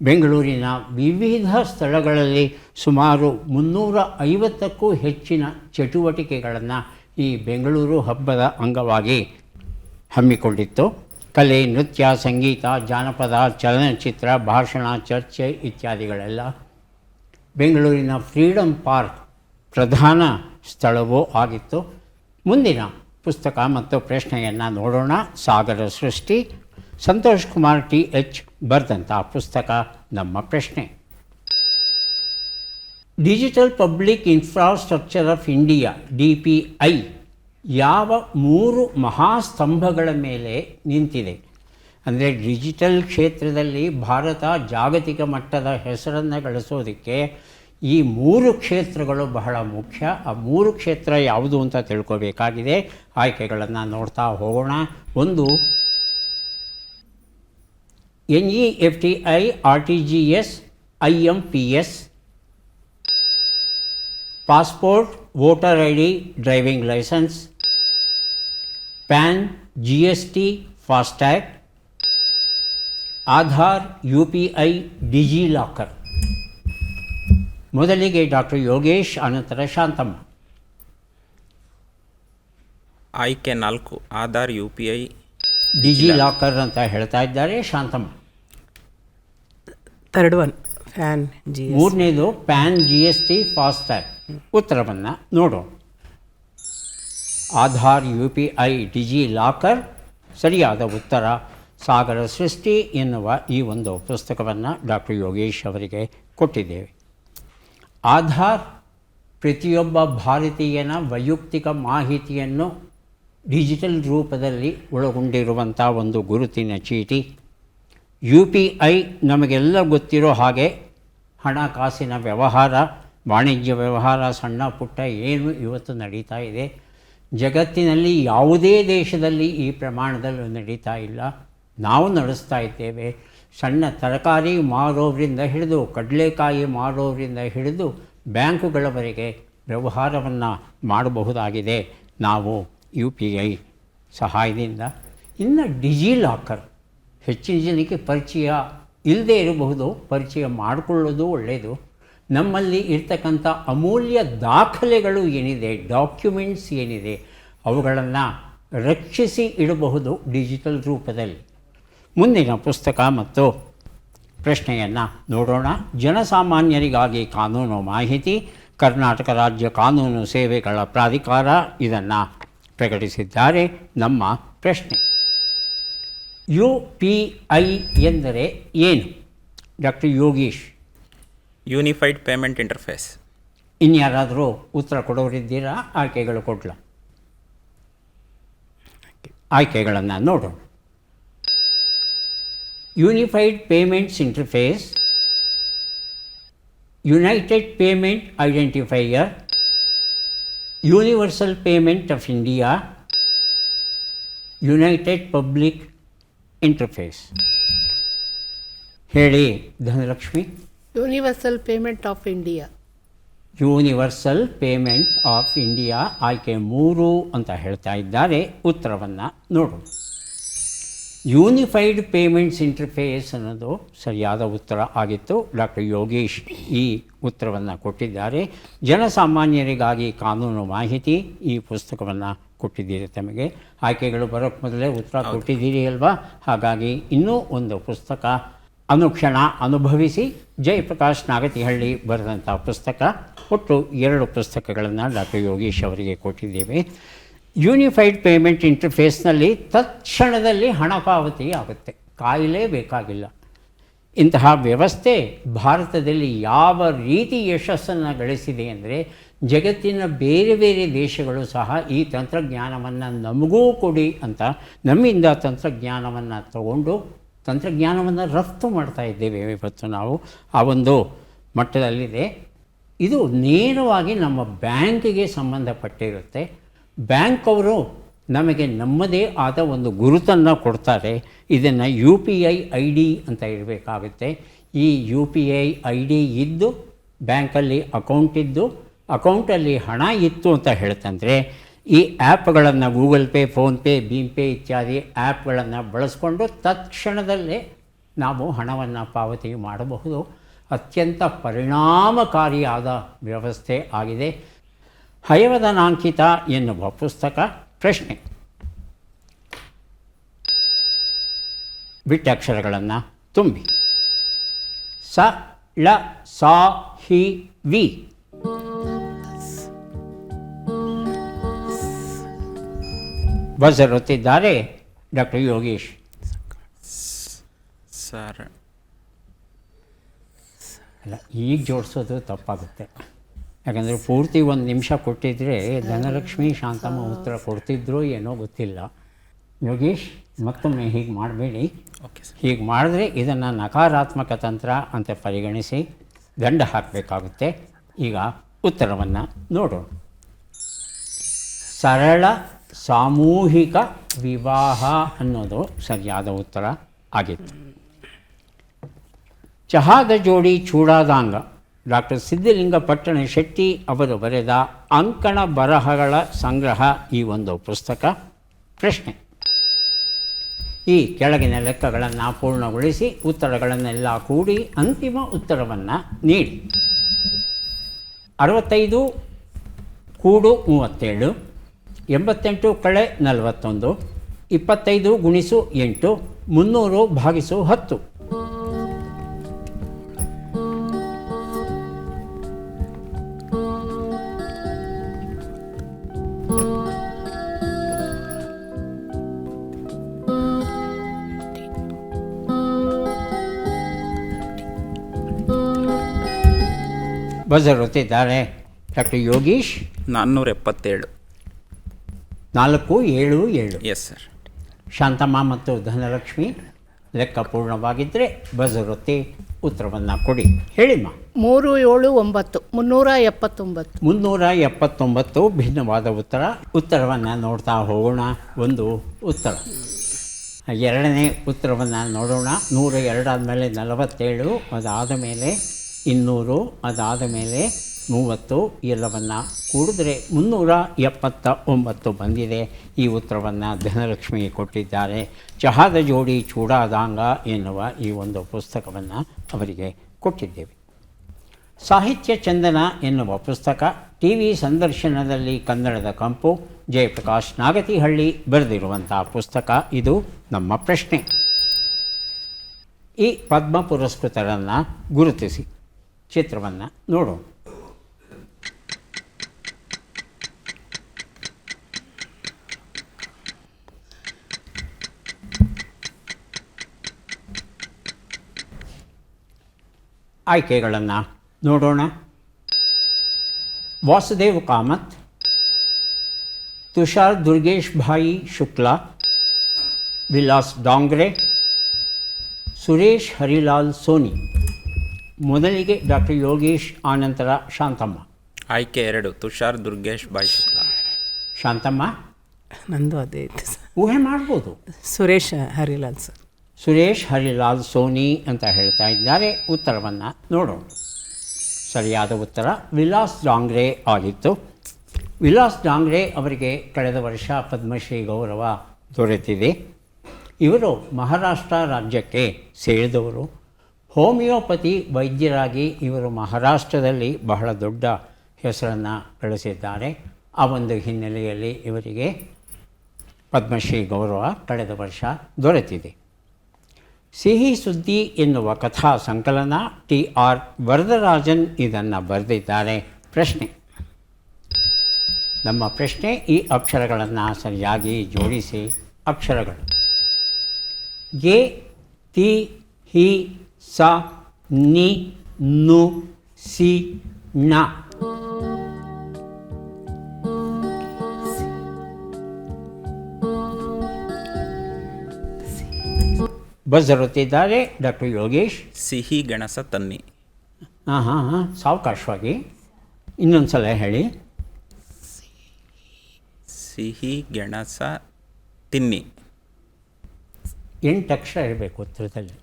ಬೆಂಗಳೂರಿನ ವಿವಿಧ ಸ್ಥಳಗಳಲ್ಲಿ ಸುಮಾರು 350ಕ್ಕೂ ಹೆಚ್ಚಿನ ಚಟುವಟಿಕೆಗಳನ್ನು ಈ ಬೆಂಗಳೂರು ಹಬ್ಬದ ಅಂಗವಾಗಿ ಹಮ್ಮಿಕೊಂಡಿತ್ತು. ಕಲೆ, ನೃತ್ಯ, ಸಂಗೀತ, ಜಾನಪದ, ಚಲನಚಿತ್ರ, ಭಾಷಣ, ಚರ್ಚೆ ಇತ್ಯಾದಿಗಳೆಲ್ಲ. ಬೆಂಗಳೂರಿನ ಫ್ರೀಡಮ್ ಪಾರ್ಕ್ ಪ್ರಧಾನ ಸ್ಥಳವೂ ಆಗಿತ್ತು. ಮುಂದಿನ ಪುಸ್ತಕ ಮತ್ತು ಪ್ರಶ್ನೆಯನ್ನು ನೋಡೋಣ. ಸಾಗರ ಸೃಷ್ಟಿ. ಸಂತೋಷ್ ಕುಮಾರ್ ಟಿ ಎಚ್ ಬರೆದಂಥ ಪುಸ್ತಕ ನಮ್ಮ ಪ್ರಶ್ನೆ. Digital public infrastructure of India DPI ಯಾವ 3 ಮಹಾಸ್ತಂಭಗಳ ಮೇಲೆ ನಿಂತಿದೆ? ಅಂದರೆ ಡಿಜಿಟಲ್ ಕ್ಷೇತ್ರದಲ್ಲಿ ಭಾರತ ಜಾಗತಿಕ ಮಟ್ಟದ ಹೆಸರನ್ನು ಗಳಿಸೋದಕ್ಕೆ ಈ 3 ಕ್ಷೇತ್ರಗಳು ಬಹಳ ಮುಖ್ಯ. ಆ 3 ಕ್ಷೇತ್ರ ಯಾವುದು ಅಂತ ತಿಳ್ಕೊಬೇಕಾಗಿದೆ. ಆಯ್ಕೆಗಳನ್ನು ನೋಡ್ತಾ ಹೋಗೋಣ. ಒಂದು NEFTI, RTGS, IMPS, passport, voter ID, driving licence, PAN, GST, FASTag, Aadhaar, UPI, DigiLocker. ಮೊದಲಿಗೆ ಡಾಕ್ಟರ್ ಯೋಗೇಶ್, ಅನಂತರ ಶಾಂತಮ್ಮ. ಆಯ್ಕೆ 4 ಆಧಾರ್, UPI, ಡಿಜಿಲಾಕರ್ ಅಂತ ಹೇಳ್ತಾ ಇದ್ದಾರೆ. Shantamma. Third one PAN GS. ಮೂರನೇದು ಪ್ಯಾನ್, GST, ಫಾಸ್ಟ್ಯಾಗ್. ಉತ್ತರವನ್ನು ನೋಡೋಣ. ಆಧಾರ್, UPI, ಡಿಜಿಲಾಕರ್ ಸರಿಯಾದ ಉತ್ತರ. ಸಾಗರ ಸೃಷ್ಟಿ ಎನ್ನುವ ಈ ಒಂದು ಪುಸ್ತಕವನ್ನು ಡಾಕ್ಟರ್ ಯೋಗೇಶ್ ಅವರಿಗೆ ಕೊಟ್ಟಿದ್ದೇವೆ. ಆಧಾರ್ ಪ್ರತಿಯೊಬ್ಬ ಭಾರತೀಯನ ವೈಯಕ್ತಿಕ ಮಾಹಿತಿಯನ್ನು ಡಿಜಿಟಲ್ ರೂಪದಲ್ಲಿ ಒಳಗೊಂಡಿರುವಂಥ ಒಂದು ಗುರುತಿನ ಚೀಟಿ. UPI ನಮಗೆಲ್ಲ ಗೊತ್ತಿರೋ ಹಾಗೆ ಹಣಕಾಸಿನ ವ್ಯವಹಾರ, ವಾಣಿಜ್ಯ ವ್ಯವಹಾರ, ಸಣ್ಣ ಪುಟ್ಟ ಏನು ಇವತ್ತು ನಡೀತಾ ಇದೆ. ಜಗತ್ತಿನಲ್ಲಿ ಯಾವುದೇ ದೇಶದಲ್ಲಿ ಈ ಪ್ರಮಾಣದಲ್ಲಿ ನಡೀತಾ ಇಲ್ಲ. ನಾವು ನಡೆಸ್ತಾ ಇದ್ದೇವೆ. ಸಣ್ಣ ತರಕಾರಿ ಮಾರೋರಿಂದ ಹಿಡಿದು ಕಡಲೆಕಾಯಿ ಮಾರೋರಿಂದ ಹಿಡಿದು ಬ್ಯಾಂಕುಗಳವರೆಗೆ ವ್ಯವಹಾರವನ್ನು ಮಾಡಬಹುದಾಗಿದೆ ನಾವು UPI ಸಹಾಯದಿಂದ. ಇನ್ನು ಡಿಜಿಲಾಕರ್ ಹೆಚ್ಚಿನ ಜನಕ್ಕೆ ಪರಿಚಯ ಇಲ್ಲದೇ ಇರಬಹುದು, ಪರಿಚಯ ಮಾಡಿಕೊಳ್ಳೋದು ಒಳ್ಳೆಯದು. ನಮ್ಮಲ್ಲಿ ಇರ್ತಕ್ಕಂಥ ಅಮೂಲ್ಯ ದಾಖಲೆಗಳು ಏನಿದೆ, ಡಾಕ್ಯುಮೆಂಟ್ಸ್ ಏನಿದೆ, ಅವುಗಳನ್ನು ರಕ್ಷಿಸಿ ಇಡಬಹುದು ಡಿಜಿಟಲ್ ರೂಪದಲ್ಲಿ. ಮುಂದಿನ ಪುಸ್ತಕ ಮತ್ತು ಪ್ರಶ್ನೆಯನ್ನು ನೋಡೋಣ. ಜನಸಾಮಾನ್ಯರಿಗಾಗಿ ಕಾನೂನು ಮಾಹಿತಿ, ಕರ್ನಾಟಕ ರಾಜ್ಯ ಕಾನೂನು ಸೇವೆಗಳ ಪ್ರಾಧಿಕಾರ ಇದನ್ನು ಪ್ರಕಟಿಸಿದ್ದಾರೆ. ನಮ್ಮ ಪ್ರಶ್ನೆ, UPI ಎಂದರೆ ಏನು? Doctor Yogish. Unified payment interface. ಇನ್ಯಾರಾದರೂ ಉತ್ತರ ಕೊಡೋರಿದ್ದೀರಾ? ಆಯ್ಕೆಗಳು ಕೊಡಲ. ಆಯ್ಕೆಗಳನ್ನು ನೋಡೋಣ. Unified payments interface, united payment identifier, universal payment of India, united public interface. ಹೇಳಿ Dhanalakshmi. Universal payment of India. Universal payment of India ಆಯ್ಕೆ 3 ಅಂತ ಹೇಳ್ತಾ ಇದ್ದಾರೆ. ಉತ್ತರವನ್ನು ನೋಡೋಣ. ಯೂನಿಫೈಡ್ ಪೇಮೆಂಟ್ಸ್ ಇಂಟರ್ಫೇಸ್ ಅನ್ನೋದು ಸರಿಯಾದ ಉತ್ತರ ಆಗಿತ್ತು. ಡಾಕ್ಟರ್ ಯೋಗೇಶ್ ಈ ಉತ್ತರವನ್ನು ಕೊಟ್ಟಿದ್ದಾರೆ. ಜನಸಾಮಾನ್ಯರಿಗಾಗಿ ಕಾನೂನು ಮಾಹಿತಿ ಈ ಪುಸ್ತಕವನ್ನು ಕೊಟ್ಟಿದ್ದೀರಿ. ತಮಗೆ ಆಯ್ಕೆಗಳು ಬರೋಕ್ಕೆ ಮೊದಲೇ ಉತ್ತರ ಕೊಟ್ಟಿದ್ದೀರಿ ಅಲ್ವಾ? ಹಾಗಾಗಿ ಇನ್ನೂ ಒಂದು ಪುಸ್ತಕ ಅನುಕ್ಷಣ ಅನುಭವಿಸಿ, ಜಯಪ್ರಕಾಶ್ ನಾಗತಿಹಳ್ಳಿ ಬರೆದಂಥ ಪುಸ್ತಕ. ಒಟ್ಟು 2 ಪುಸ್ತಕಗಳನ್ನು ಡಾಕ್ಟರ್ ಯೋಗೇಶ್ ಅವರಿಗೆ ಕೊಟ್ಟಿದ್ದೇವೆ. ಯೂನಿಫೈಡ್ ಪೇಮೆಂಟ್ ಇಂಟರ್ಫೇಸ್ನಲ್ಲಿ ತತ್ಕ್ಷಣದಲ್ಲಿ ಹಣ ಪಾವತಿ ಆಗುತ್ತೆ, ಕಾಯಲೇಬೇಕಾಗಿಲ್ಲ. ಇಂತಹ ವ್ಯವಸ್ಥೆ ಭಾರತದಲ್ಲಿ ಯಾವ ರೀತಿ ಯಶಸ್ಸನ್ನು ಗಳಿಸಿದೆ ಅಂದರೆ, ಜಗತ್ತಿನ ಬೇರೆ ಬೇರೆ ದೇಶಗಳು ಸಹ ಈ ತಂತ್ರಜ್ಞಾನವನ್ನು ನಮಗೂ ಕೊಡಿ ಅಂತ ನಮ್ಮಿಂದ ತಂತ್ರಜ್ಞಾನವನ್ನು ತಗೊಂಡು ತಂತ್ರಜ್ಞಾನವನ್ನು ರಫ್ತು ಮಾಡ್ತಾ ಇದ್ದೇವೆ. ಇವತ್ತು ನಾವು ಆ ಒಂದು ಮಟ್ಟದಲ್ಲಿದೆ. ಇದು ನೇರವಾಗಿ ನಮ್ಮ ಬ್ಯಾಂಕಿಗೆ ಸಂಬಂಧಪಟ್ಟಿರುತ್ತೆ. ಬ್ಯಾಂಕ್ ಅವರು ನಮಗೆ ನಮ್ಮದೇ ಆದ ಒಂದು ಗುರುತನ್ನು ಕೊಡ್ತಾರೆ. ಇದನ್ನು UPI ID ಅಂತ ಇರಬೇಕಾಗುತ್ತೆ. ಈ UPI ID ಇದ್ದು ಬ್ಯಾಂಕಲ್ಲಿ ಅಕೌಂಟ್ ಇದ್ದು ಅಕೌಂಟಲ್ಲಿ ಹಣ ಇತ್ತು ಅಂತ ಹೇಳ್ತಂದರೆ, ಈ ಆ್ಯಪ್ಗಳನ್ನು ಗೂಗಲ್ ಪೇ, ಫೋನ್ಪೇ, ಭೀಮ್ ಪೇ ಇತ್ಯಾದಿ ಆ್ಯಪ್ಗಳನ್ನು ಬಳಸ್ಕೊಂಡು ತತ್ಕ್ಷಣದಲ್ಲೇ ನಾವು ಹಣವನ್ನು ಪಾವತಿ ಮಾಡಬಹುದು. ಅತ್ಯಂತ ಪರಿಣಾಮಕಾರಿಯಾದ ವ್ಯವಸ್ಥೆ ಆಗಿದೆ. ಹಯವದನಾಂಕಿತ ಎನ್ನುವ ಪುಸ್ತಕ. ಪ್ರಶ್ನೆ, ಬಿಟ್ಟಕ್ಷರಗಳನ್ನು ತುಂಬಿ. ಸ, ಳ, ಸಾ, ಹಿ, ವಿ. ಬಜರ್ ಒತ್ತಿದ್ದಾರೆ ಡಾಕ್ಟರ್ ಯೋಗೇಶ್. ಸರ್ ಅಲ್ಲ, ಈಗ ಜೋಡಿಸೋದು ತಪ್ಪಾಗುತ್ತೆ. ಯಾಕಂದರೆ ಪೂರ್ತಿ 1 ನಿಮಿಷ ಕೊಟ್ಟಿದ್ದರೆ ಧನಲಕ್ಷ್ಮಿ ಶಾಂತಮ್ಮ ಉತ್ತರ ಕೊಡ್ತಿದ್ರೋ ಏನೋ ಗೊತ್ತಿಲ್ಲ. ಯೋಗೀಶ್, ಮತ್ತೊಮ್ಮೆ ಹೀಗೆ ಮಾಡಬೇಡಿ. Okay sir. ಹೀಗೆ ಮಾಡಿದ್ರೆ ಇದನ್ನು ನಕಾರಾತ್ಮಕ ತಂತ್ರ ಅಂತ ಪರಿಗಣಿಸಿ ದಂಡ ಹಾಕಬೇಕಾಗುತ್ತೆ. ಈಗ ಉತ್ತರವನ್ನು ನೋಡೋಣ. ಸರಳ ಸಾಮೂಹಿಕ ವಿವಾಹ ಅನ್ನೋದು ಸರಿಯಾದ ಉತ್ತರ ಆಗಿತ್ತು. ಚಹಾದ ಜೋಡಿ ಚೂಡಾದಾಂಗ ಡಾಕ್ಟರ್ ಸಿದ್ಧಲಿಂಗಪಟ್ಟಣ ಶೆಟ್ಟಿ ಅವರು ಬರೆದ ಅಂಕಣ ಬರಹಗಳ ಸಂಗ್ರಹ ಈ ಒಂದು ಪುಸ್ತಕ. ಪ್ರಶ್ನೆ: ಈ ಕೆಳಗಿನ ಲೆಕ್ಕಗಳನ್ನು ಪೂರ್ಣಗೊಳಿಸಿ ಉತ್ತರಗಳನ್ನೆಲ್ಲ ಕೂಡಿ ಅಂತಿಮ ಉತ್ತರವನ್ನು ನೀಡಿ. 65 ಕೂಡು 37, 88 ಕಳೆ 41, 25 ಗುಣಿಸು 8, 300 ಭಾಗಿಸು 10. ಬಜರ್ ಒತ್ತಿದ್ದಾರೆ doctor Yogish. 477. 477. Yes sir. Shantamma ಮತ್ತು ಧನಲಕ್ಷ್ಮಿ, ಲೆಕ್ಕ ಪೂರ್ಣವಾಗಿದ್ದರೆ ಬಜರ್ ಒತ್ತಿ ಉತ್ತರವನ್ನು ಕೊಡಿ. ಹೇಳಿಮ್ಮ. 3, 7, 9, 379. 379 ಭಿನ್ನವಾದ ಉತ್ತರ. ಉತ್ತರವನ್ನು ನೋಡ್ತಾ ಹೋಗೋಣ. ಒಂದು ಉತ್ತರ. ಎರಡನೇ ಉತ್ತರವನ್ನು ನೋಡೋಣ. 102 ಆದಮೇಲೆ 47, ಅದಾದ ಮೇಲೆ 200, ಅದಾದ ಮೇಲೆ 30, ಎಲ್ಲವನ್ನು ಕೂಡಿದ್ರೆ 379 ಬಂದಿದೆ. ಈ ಉತ್ತರವನ್ನು ಧನಲಕ್ಷ್ಮಿ ಕೊಟ್ಟಿದ್ದಾರೆ. ಚಹಾದ ಜೋಡಿ ಚೂಡಾದಾಂಗ ಎನ್ನುವ ಈ ಒಂದು ಪುಸ್ತಕವನ್ನು ಅವರಿಗೆ ಕೊಟ್ಟಿದ್ದೇವೆ. ಸಾಹಿತ್ಯ ಚಂದನ ಎನ್ನುವ ಪುಸ್ತಕ, ಟಿ ವಿ ಸಂದರ್ಶನದಲ್ಲಿ ಕನ್ನಡದ ಕಂಪು, ಜಯಪ್ರಕಾಶ್ ನಾಗತಿಹಳ್ಳಿ ಬರೆದಿರುವಂಥ ಪುಸ್ತಕ. ಇದು ನಮ್ಮ ಪ್ರಶ್ನೆ. ಈ ಪದ್ಮ ಪುರಸ್ಕೃತರನ್ನು ಗುರುತಿಸಿ. ಚಿತ್ರವನ್ನು ನೋಡೋಣ. ಆಯ್ಕೆಗಳನ್ನು ನೋಡೋಣ. ವಾಸುದೇವ್ ಕಾಮತ್, ತುಷಾರ್ ದುರ್ಗೇಶ್ ಭಾಯಿ ಶುಕ್ಲಾ, ವಿಲಾಸ್ ಡಾಂಗ್ರೆ, ಸುರೇಶ್ ಹರಿಲಾಲ್ ಸೋನಿ. ಮೊದಲಿಗೆ ಡಾಕ್ಟರ್ ಯೋಗೀಶ್, ಆನಂತರ ಶಾಂತಮ್ಮ. ಆಯ್ಕೆ 2 ತುಷಾರ್ ದುರ್ಗೇಶ್ ಬಾಯ್ ಶುಕ್ಲಾ. ಶಾಂತಮ್ಮ, ನಂದು ಅದೇ ಇತ್ತು ಸರ್. ಊಹೆ ಮಾಡ್ಬೋದು. ಸುರೇಶ್ ಹರಿಲಾಲ್ ಸರ್. ಸುರೇಶ್ ಹರಿಲಾಲ್ ಸೋನಿ ಅಂತ ಹೇಳ್ತಾ ಇದ್ದಾರೆ. ಉತ್ತರವನ್ನು ನೋಡೋಣ. ಸರಿಯಾದ ಉತ್ತರ ವಿಲಾಸ್ ಡಾಂಗ್ರೆ ಆಗಿತ್ತು. ವಿಲಾಸ್ ಡಾಂಗ್ರೆ ಅವರಿಗೆ ಕಳೆದ ವರ್ಷ ಪದ್ಮಶ್ರೀ ಗೌರವ ದೊರೆತಿದೆ. ಇವರು ಮಹಾರಾಷ್ಟ್ರ ರಾಜ್ಯಕ್ಕೆ ಸೇರಿದವರು. ಹೋಮಿಯೋಪತಿ ವೈದ್ಯರಾಗಿ ಇವರು ಮಹಾರಾಷ್ಟ್ರದಲ್ಲಿ ಬಹಳ ದೊಡ್ಡ ಹೆಸರನ್ನು ಗಳಿಸಿದ್ದಾರೆ. ಆ ಒಂದು ಹಿನ್ನೆಲೆಯಲ್ಲಿ ಇವರಿಗೆ ಪದ್ಮಶ್ರೀ ಗೌರವ ಕಳೆದ ವರ್ಷ ದೊರೆತಿದೆ. ಸಿಹಿ ಸುದ್ದಿ ಎನ್ನುವ ಕಥಾ ಸಂಕಲನ, TR ವರದರಾಜನ್ ಇದನ್ನು ಬರೆದಿದ್ದಾರೆ. ಪ್ರಶ್ನೆ: ನಮ್ಮ ಪ್ರಶ್ನೆ, ಈ ಅಕ್ಷರಗಳನ್ನು ಸರಿಯಾಗಿ ಜೋಡಿಸಿ. ಅಕ್ಷರಗಳು: ಗೆ, ತಿ, ಹಿ, ಸ, ನಿ, ನು, ಸಿ, ನ. ಬಜರುತ್ತಿದ್ದಾರೆ ಡಾಕ್ಟರ್ ಯೋಗೇಶ್. ಸಿಹಿ ಗೆಣಸ ತನ್ನಿ. ಹಾಂ ಸಾವಕಾಶವಾಗಿ ಇನ್ನೊಂದು ಸಲ ಹೇಳಿ. ಸಿಹಿ ಗೆಣಸ ತಿನ್ನಿ. 8 ಅಕ್ಷರ ಇರಬೇಕು ಉತ್ತರದಲ್ಲಿ.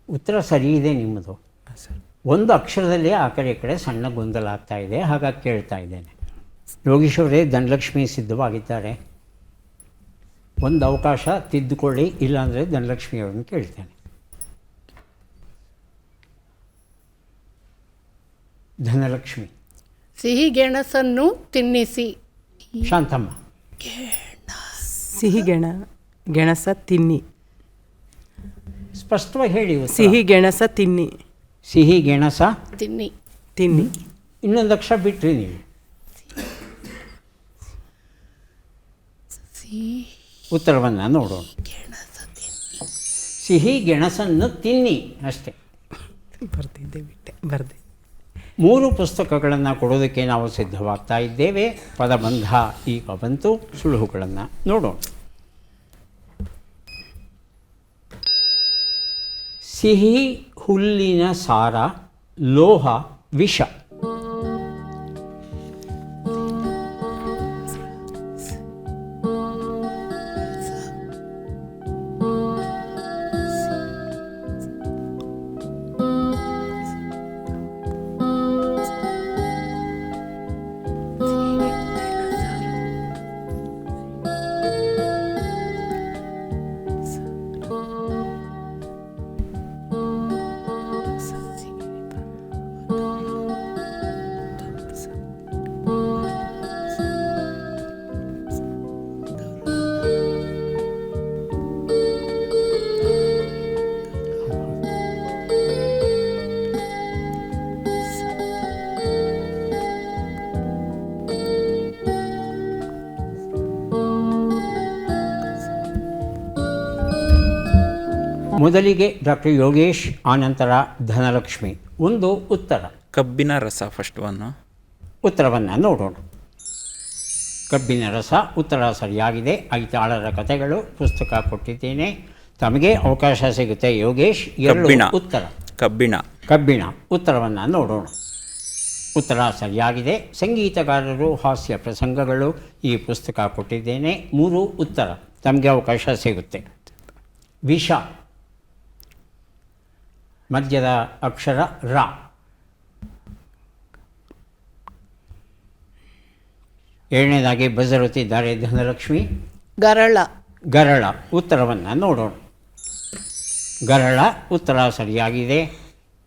ಉತ್ತರ ಸರಿ ಇದೆ ನಿಮ್ಮದು. ಸರ್. ಒಂದು ಅಕ್ಷರದಲ್ಲಿ ಆ ಕಡೆ ಈ ಕಡೆ ಸಣ್ಣ ಗೊಂದಲ ಆಗ್ತಾ ಇದೆ, ಹಾಗಾಗಿ ಕೇಳ್ತಾ ಇದ್ದೇನೆ. ಯೋಗೀಶ್ ಅವರೇ, ಧನಲಕ್ಷ್ಮಿ ಸಿದ್ಧವಾಗಿದ್ದಾರೆ. ಒಂದು ಅವಕಾಶ ತಿದ್ದುಕೊಳ್ಳಿ, ಇಲ್ಲಾಂದರೆ ಧನಲಕ್ಷ್ಮಿ ಅವ್ರನ್ನ ಕೇಳ್ತೇನೆ. ಧನಲಕ್ಷ್ಮಿ. ಸಿಹಿ ಗೆಣಸನ್ನು ತಿನ್ನಿಸಿ. ಶಾಂತಮ್ಮ. ಸಿಹಿ ಗೆಣಸ ತಿನ್ನಿ. ಸ್ಪಷ್ಟವಾಗಿ ಹೇಳಿ. ಸಿಹಿ ಗೆಣಸ ತಿನ್ನಿ. ಸಿಹಿ ಗೆಣಸ ತಿನ್ನಿ. ತಿನ್ನಿ. ಇನ್ನೊಂದು ಅಕ್ಷರ ಬಿಟ್ರಿ ನೀವು. ಉತ್ತರವನ್ನು ನೋಡೋಣ. ಸಿಹಿ ಗೆಣಸನ್ನು ತಿನ್ನಿ ಅಷ್ಟೇ. ಬರ್ದಿದ್ದೆ ಬಿಟ್ಟೆ ಬರ್ದೆ. 3 ಪುಸ್ತಕಗಳನ್ನು ಕೊಡೋದಕ್ಕೆ ನಾವು ಸಿದ್ಧವಾಗ್ತಾ ಇದ್ದೇವೆ. ಪದಬಂಧ ಈಗ ಬಂತು. ಸುಳುಹುಗಳನ್ನು ನೋಡೋಣ. ಸಿಹಿ ಹುಲ್ಲಿನ ಸಾರ, ಲೋಹ ವಿಷ. ಮೊದಲಿಗೆ ಡಾಕ್ಟರ್ ಯೋಗೇಶ್, ಆನಂತರ ಧನಲಕ್ಷ್ಮಿ. ಒಂದು ಉತ್ತರ. ಕಬ್ಬಿನ ರಸ ಫಸ್ಟ್ ಒನ್ನು. ಉತ್ತರವನ್ನು ನೋಡೋಣ. ಕಬ್ಬಿನ ರಸ ಉತ್ತರ ಸರಿಯಾಗಿದೆ. 5 ಆಳರ ಕಥೆಗಳು ಪುಸ್ತಕ ಕೊಟ್ಟಿದ್ದೇನೆ. ತಮಗೆ ಅವಕಾಶ ಸಿಗುತ್ತೆ ಯೋಗೇಶ್. 2 ಉತ್ತರ. ಕಬ್ಬಿಣ ಉತ್ತರವನ್ನು ನೋಡೋಣ. ಉತ್ತರ ಸರಿಯಾಗಿದೆ. ಸಂಗೀತಗಾರರು, ಹಾಸ್ಯ ಪ್ರಸಂಗಗಳು ಈ ಪುಸ್ತಕ ಕೊಟ್ಟಿದ್ದೇನೆ. 3 ಉತ್ತರ. ತಮಗೆ ಅವಕಾಶ ಸಿಗುತ್ತೆ. ವಿಷ ಮಧ್ಯದ ಅಕ್ಷರ ರ. ಏಳನೇದಾಗಿ ಬಜರುತ್ತಿದ್ದಾರೆ ಧನಲಕ್ಷ್ಮಿ. ಗರಳ ಉತ್ತರವನ್ನು ನೋಡೋಣ. ಗರಳ ಉತ್ತರ ಸರಿಯಾಗಿದೆ.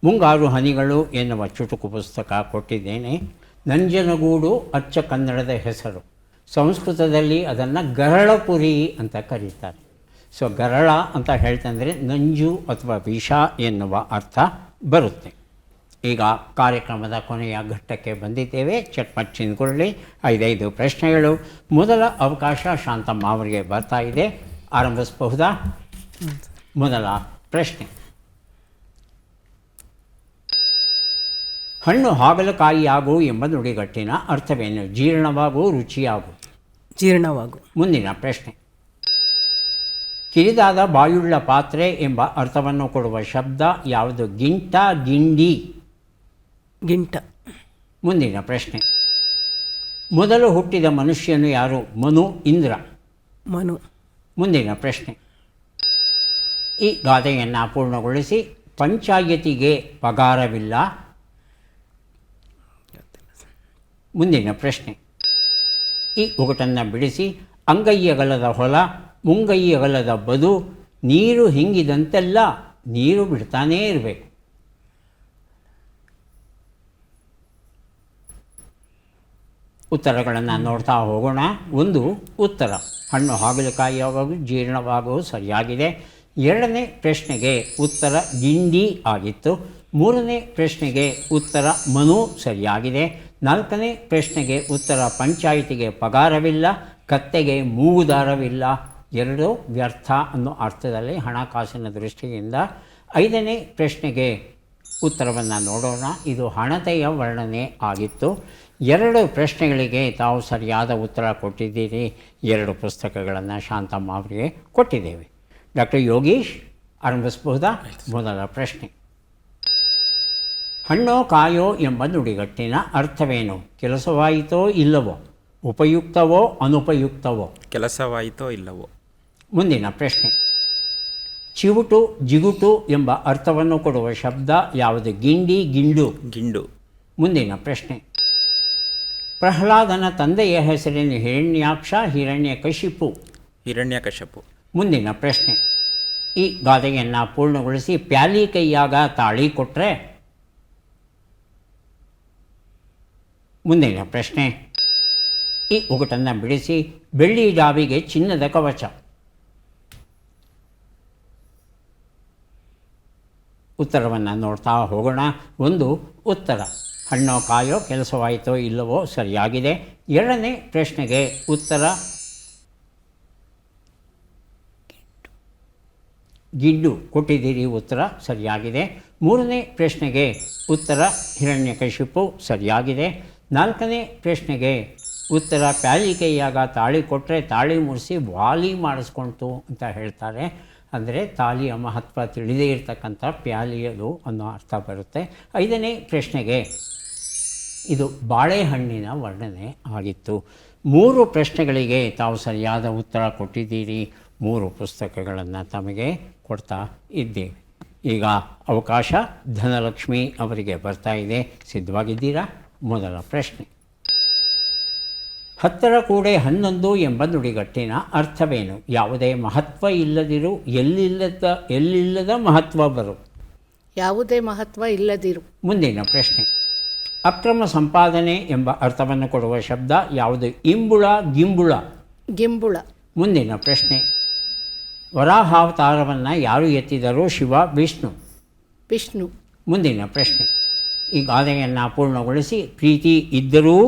ಮುಂಗಾರು ಹನಿಗಳು ಎನ್ನುವ ಚುಟುಕು ಪುಸ್ತಕ ಕೊಟ್ಟಿದ್ದೇನೆ. ನಂಜನಗೂಡು ಅಚ್ಚ ಕನ್ನಡದ ಹೆಸರು. ಸಂಸ್ಕೃತದಲ್ಲಿ ಅದನ್ನು ಗರಳಪುರಿ ಅಂತ ಕರೀತಾರೆ. ಸೊ ಗರಳ ಅಂತ ಹೇಳ್ತಂದರೆ ನಂಜು ಅಥವಾ ವಿಷ ಎನ್ನುವ ಅರ್ಥ ಬರುತ್ತೆ. ಈಗ ಕಾರ್ಯಕ್ರಮದ ಕೊನೆಯ ಘಟ್ಟಕ್ಕೆ ಬಂದಿದ್ದೇವೆ. ಚಟ್ಪಟ್ ಚಿನ್ಕೊಳ್ಳಿ. 5 ಪ್ರಶ್ನೆಗಳು. ಮೊದಲ ಅವಕಾಶ ಶಾಂತಮ್ಮ ಅವರಿಗೆ ಬರ್ತಾ ಇದೆ. ಆರಂಭಿಸಬಹುದಾ? ಮೊದಲ ಪ್ರಶ್ನೆ. ಹಣ್ಣು ಹಾಗಲಕಾಯಿಯಾಗು ಎಂಬ ನುಡಿಗಟ್ಟಿನ ಅರ್ಥವೇನು? ಜೀರ್ಣವಾಗು, ರುಚಿಯಾಗು. ಜೀರ್ಣವಾಗು. ಮುಂದಿನ ಪ್ರಶ್ನೆ. ಕಿರಿದಾದ ಬಾಯುಳ್ಳ ಪಾತ್ರೆ ಎಂಬ ಅರ್ಥವನ್ನು ಕೊಡುವ ಶಬ್ದ ಯಾವುದು? ಗಿಂಟ, ಗಿಂಡಿ. ಗಿಂಟ. ಮುಂದಿನ ಪ್ರಶ್ನೆ. ಮೊದಲು ಹುಟ್ಟಿದ ಮನುಷ್ಯನು ಯಾರು? ಮನು, ಇಂದ್ರ. ಮನು. ಮುಂದಿನ ಪ್ರಶ್ನೆ. ಈ ಗಾದೆಯನ್ನು ಪೂರ್ಣಗೊಳಿಸಿ. ಪಂಚಾಯತಿಗೆ ಪಗಾರವಿಲ್ಲ. ಮುಂದಿನ ಪ್ರಶ್ನೆ. ಈ ಒಗಟನ್ನು ಬಿಡಿಸಿ. ಅಂಗೈಯಗಲದ ಹೊಲ, ಮುಂಗೈಯಗಲದ ಬದು, ನೀರು ಹಿಂಗಿದಂತೆಲ್ಲ ನೀರು ಬಿಡ್ತಾನೇ ಇರಬೇಕು. ಉತ್ತರಗಳನ್ನು ನೋಡ್ತಾ ಹೋಗೋಣ. 1 ಉತ್ತರ. ಹಣ್ಣು ಹಾಗಲಕಾಯಿಯಾಗುವುದು, ಜೀರ್ಣವಾಗುವುದು ಸರಿಯಾಗಿದೆ. 2ನೇ ಪ್ರಶ್ನೆಗೆ ಉತ್ತರ ಗಿಂಡಿ ಆಗಿತ್ತು. 3ನೇ ಪ್ರಶ್ನೆಗೆ ಉತ್ತರ ಮನು ಸರಿಯಾಗಿದೆ. 4ನೇ ಪ್ರಶ್ನೆಗೆ ಉತ್ತರ ಪಂಚಾಯಿತಿಗೆ ಪಗಾರವಿಲ್ಲ, ಕತ್ತೆಗೆ ಮೂಗುದಾರವಿಲ್ಲ. 2 ವ್ಯರ್ಥ ಅನ್ನೋ ಅರ್ಥದಲ್ಲಿ ಹಣಕಾಸಿನ ದೃಷ್ಟಿಯಿಂದ. 5ನೇ ಪ್ರಶ್ನೆಗೆ ಉತ್ತರವನ್ನು ನೋಡೋಣ. ಇದು ಹಣತೆಯ ವರ್ಣನೆ ಆಗಿತ್ತು. 2 ಪ್ರಶ್ನೆಗಳಿಗೆ ತಾವು ಸರಿಯಾದ ಉತ್ತರ ಕೊಟ್ಟಿದ್ದೀರಿ. 2 ಪುಸ್ತಕಗಳನ್ನು ಶಾಂತಮ್ಮ ಅವರಿಗೆ ಕೊಟ್ಟಿದ್ದೇವೆ. ಡಾಕ್ಟರ್ ಯೋಗೀಶ್, ಆರಂಭಿಸಬಹುದಾ? ಮೊದಲ ಪ್ರಶ್ನೆ. ಹಣ್ಣೋ ಕಾಯೋ ಎಂಬ ನುಡಿಗಟ್ಟಿನ ಅರ್ಥವೇನು? ಕೆಲಸವಾಯಿತೋ ಇಲ್ಲವೋ? ಉಪಯುಕ್ತವೋ ಅನುಪಯುಕ್ತವೋ? ಕೆಲಸವಾಯಿತೋ ಇಲ್ಲವೋ? ಮುಂದಿನ ಪ್ರಶ್ನೆ. ಚಿವುಟು, ಜಿಗುಟು ಎಂಬ ಅರ್ಥವನ್ನು ಕೊಡುವ ಶಬ್ದ ಯಾವುದು? ಗಿಂಡಿ, ಗಿಂಡು. ಗಿಂಡು. ಮುಂದಿನ ಪ್ರಶ್ನೆ. ಪ್ರಹ್ಲಾದನ ತಂದೆಯ ಹೆಸರಿನ ಹಿರಣ್ಯಾಕ್ಷ, ಹಿರಣ್ಯಕಶಿಪು. ಹಿರಣ್ಯಕಶಪು. ಮುಂದಿನ ಪ್ರಶ್ನೆ. ಈ ಗಾದೆಯನ್ನು ಪೂರ್ಣಗೊಳಿಸಿ. ಪ್ಯಾಲಿ ಕೈಯಾಗ ತಾಳಿ ಕೊಟ್ಟರೆ. ಮುಂದಿನ ಪ್ರಶ್ನೆ. ಈ ಒಗಟನ್ನು ಬಿಡಿಸಿ. ಬೆಳ್ಳಿ ಡಾಬಿಗೆ ಚಿನ್ನದ ಕವಚ. ಉತ್ತರವನ್ನು ನೋಡ್ತಾ ಹೋಗೋಣ. 1 ಉತ್ತರ. ಹಣ್ಣೋ ಕಾಯೋ, ಕೆಲಸವಾಯಿತೋ ಇಲ್ಲವೋ ಸರಿಯಾಗಿದೆ. 2ನೇ ಪ್ರಶ್ನೆಗೆ ಉತ್ತರ ಗಿಡ್ಡು ಕೊಟ್ಟಿದ್ದೀರಿ, ಉತ್ತರ ಸರಿಯಾಗಿದೆ. 3ನೇ ಪ್ರಶ್ನೆಗೆ ಉತ್ತರ ಹಿರಣ್ಯಕಶಿಪು ಸರಿಯಾಗಿದೆ. 4ನೇ ಪ್ರಶ್ನೆಗೆ ಉತ್ತರ ಪ್ಯಾಲಿಕೆಯಾಗ ತಾಳಿ ಕೊಟ್ಟರೆ ತಾಳಿ ಮುಡಿಸಿ ವಾಲಿ ಮಾಡಿಸ್ಕೊಂತು ಅಂತ ಹೇಳ್ತಾರೆ. ಅಂದರೆ ತಾಲಿಯ ಮಹತ್ವ ತಿಳಿದೇ ಇರತಕ್ಕಂಥ ಪ್ಯಾಲಿಯದು ಅನ್ನೋ ಅರ್ಥ ಬರುತ್ತೆ. 5ನೇ ಪ್ರಶ್ನೆಗೆ ಇದು ಬಾಳೆಹಣ್ಣಿನ ವರ್ಣನೆ ಆಗಿತ್ತು. 3 ಪ್ರಶ್ನೆಗಳಿಗೆ ತಾವು ಸರಿಯಾದ ಉತ್ತರ ಕೊಟ್ಟಿದ್ದೀರಿ. 3 ಪುಸ್ತಕಗಳನ್ನು ತಮಗೆ ಕೊಡ್ತಾ ಇದ್ದೇವೆ. ಈಗ ಅವಕಾಶ ಧನಲಕ್ಷ್ಮಿ ಅವರಿಗೆ ಬರ್ತಾ ಇದೆ. ಸಿದ್ಧವಾಗಿದ್ದೀರಾ? ಮೊದಲ ಪ್ರಶ್ನೆ. 10ರ ಕೂಡೆ 11 ಎಂಬ ನುಡಿಗಟ್ಟಿನ ಅರ್ಥವೇನು? ಯಾವುದೇ ಮಹತ್ವ ಇಲ್ಲದಿರು ಎಲ್ಲಿಲ್ಲದ ಮಹತ್ವ ಬರು. ಯಾವುದೇ ಮಹತ್ವ ಇಲ್ಲದಿರು. ಮುಂದಿನ ಪ್ರಶ್ನೆ. ಅಕ್ರಮ ಸಂಪಾದನೆ ಎಂಬ ಅರ್ಥವನ್ನು ಕೊಡುವ ಶಬ್ದ ಯಾವುದು? ಇಂಬುಳ, ಗಿಂಬುಳ? ಗಿಂಬುಳ. ಮುಂದಿನ ಪ್ರಶ್ನೆ. ವರಾಹಾವತಾರವನ್ನು ಯಾರು ಎತ್ತಿದರು? ಶಿವ, ವಿಷ್ಣು? ವಿಷ್ಣು. ಮುಂದಿನ ಪ್ರಶ್ನೆ. ಈ ಗಾದೆಯನ್ನು ಪೂರ್ಣಗೊಳಿಸಿ. ಪ್ರೀತಿ ಇದ್ದರೂ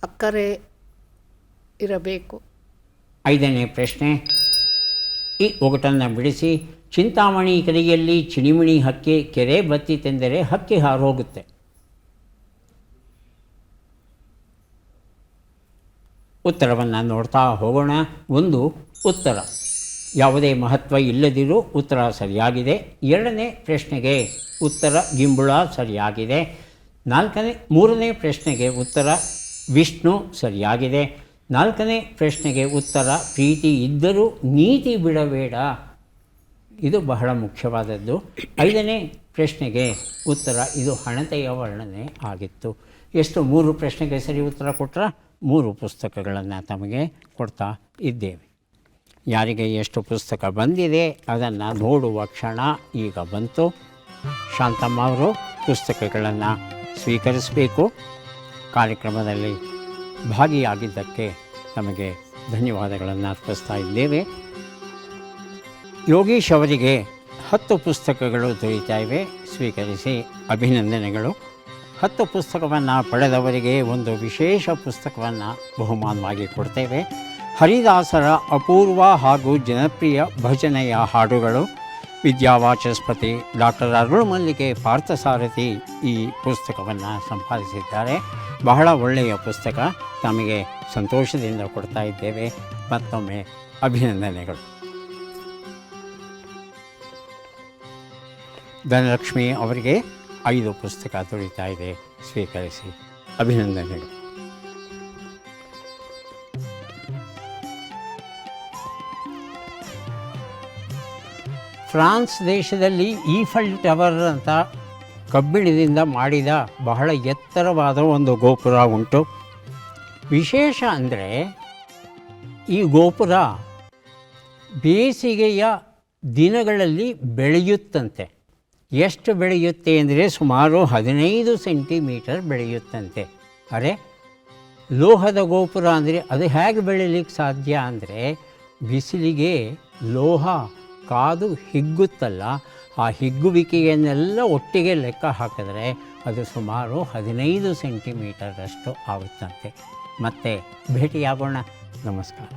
ಅಕ್ಕರೆ ಇರಬೇಕು. 5ನೇ ಪ್ರಶ್ನೆ. ಈ ಒಗಟನ್ನು ಬಿಡಿಸಿ. ಚಿಂತಾಮಣಿ ಕೆರೆಯಲ್ಲಿ ಚಿಣಿಮಿಣಿ ಹಕ್ಕಿ, ಕೆರೆ ಬತ್ತಿತೆಂದರೆ ಹಕ್ಕಿ ಹಾರೋಗುತ್ತೆ. ಉತ್ತರವನ್ನು ನೋಡ್ತಾ ಹೋಗೋಣ. 1 ಉತ್ತರ ಯಾವುದೇ ಮಹತ್ವ ಇಲ್ಲದಿರು, ಉತ್ತರ ಸರಿಯಾಗಿದೆ. 2ನೇ ಪ್ರಶ್ನೆಗೆ ಉತ್ತರ ಗಿಂಬುಳ ಸರಿಯಾಗಿದೆ. 3ನೇ ಪ್ರಶ್ನೆಗೆ ಉತ್ತರ ವಿಷ್ಣು ಸರಿಯಾಗಿದೆ. 4ನೇ ಪ್ರಶ್ನೆಗೆ ಉತ್ತರ ಪ್ರೀತಿ ಇದ್ದರೂ ನೀತಿ ಬಿಡಬೇಡ, ಇದು ಬಹಳ ಮುಖ್ಯವಾದದ್ದು. 5ನೇ ಪ್ರಶ್ನೆಗೆ ಉತ್ತರ ಇದು ಹಣತೆಯ ವರ್ಣನೆ ಆಗಿತ್ತು. ಎಷ್ಟು? 3 ಪ್ರಶ್ನೆಗೆ ಸರಿ ಉತ್ತರ ಕೊಟ್ಟರೆ 3 ಪುಸ್ತಕಗಳನ್ನು ತಮಗೆ ಕೊಡ್ತಾ ಇದ್ದೇವೆ. ಯಾರಿಗೆ ಎಷ್ಟು ಪುಸ್ತಕ ಬಂದಿದೆ ಅದನ್ನು ನೋಡುವ ಕ್ಷಣ ಈಗ ಬಂತು. ಶಾಂತಮ್ಮ ಅವರು ಪುಸ್ತಕಗಳನ್ನು ಸ್ವೀಕರಿಸಬೇಕು. ಕಾರ್ಯಕ್ರಮದಲ್ಲಿ ಭಾಗಿಯಾಗಿದ್ದಕ್ಕೆ ನಮಗೆ ಧನ್ಯವಾದಗಳನ್ನು ಅರ್ಪಿಸ್ತಾ ಇದ್ದೇವೆ. ಯೋಗೀಶ್ ಅವರಿಗೆ 10 ಪುಸ್ತಕಗಳು ದೊರೀತಾ ಇವೆ. ಸ್ವೀಕರಿಸಿ ಅಭಿನಂದನೆಗಳು. 10 ಪುಸ್ತಕವನ್ನು ಪಡೆದವರಿಗೆ ಒಂದು ವಿಶೇಷ ಪುಸ್ತಕವನ್ನು ಬಹುಮಾನವಾಗಿ ಕೊಡ್ತೇವೆ. ಹರಿದಾಸರ ಅಪೂರ್ವ ಹಾಗೂ ಜನಪ್ರಿಯ ಭಜನೆಯ ಹಾಡುಗಳು. ವಿದ್ಯಾವಾಚಸ್ಪತಿ ಡಾಕ್ಟರ್ ಅರುಳ್ ಮಲ್ಲಿಗೆ ಪಾರ್ಥಸಾರಥಿ ಈ ಪುಸ್ತಕವನ್ನು ಸಂಪಾದಿಸಿದ್ದಾರೆ. ಬಹಳ ಒಳ್ಳೆಯ ಪುಸ್ತಕ. ತಮಗೆ ಸಂತೋಷದಿಂದ ಕೊಡ್ತಾ ಇದ್ದೇವೆ. ಮತ್ತೊಮ್ಮೆ ಅಭಿನಂದನೆಗಳು. ಧನಲಕ್ಷ್ಮಿ ಅವರಿಗೆ 5 ಪುಸ್ತಕ ದೊರೀತಾ ಇದೆ. ಸ್ವೀಕರಿಸಿ ಅಭಿನಂದನೆಗಳು. ಫ್ರಾನ್ಸ್ ದೇಶದಲ್ಲಿ ಈಫಲ್ ಟವರ್ ಅಂತ ಕಬ್ಬಿಣದಿಂದ ಮಾಡಿದ ಬಹಳ ಎತ್ತರವಾದ ಒಂದು ಗೋಪುರ ಉಂಟು. ವಿಶೇಷ ಅಂದರೆ ಈ ಗೋಪುರ ಬೇಸಿಗೆಯ ದಿನಗಳಲ್ಲಿ ಬೆಳೆಯುತ್ತಂತೆ. ಎಷ್ಟು ಬೆಳೆಯುತ್ತೆ ಅಂದರೆ ಸುಮಾರು 15 ಸೆಂಟಿಮೀಟರ್ ಬೆಳೆಯುತ್ತಂತೆ. ಅರೆ, ಲೋಹದ ಗೋಪುರ ಅಂದರೆ ಅದು ಹೇಗೆ ಬೆಳೀಲಿಕ್ಕೆ ಸಾಧ್ಯ ಅಂದರೆ ಬಿಸಿಲಿಗೆ ಲೋಹ ಕಾದು ಹಿಗ್ಗುತ್ತಲ್ಲ, ಆ ಹಿಗ್ಗುವಿಕೆಯನ್ನೆಲ್ಲ ಒಟ್ಟಿಗೆ ಲೆಕ್ಕ ಹಾಕಿದ್ರೆ ಅದು ಸುಮಾರು 15 ಸೆಂಟಿಮೀಟರಷ್ಟು ಆಗುತ್ತಂತೆ. ಮತ್ತೆ ಭೇಟಿಯಾಗೋಣ. ನಮಸ್ಕಾರ.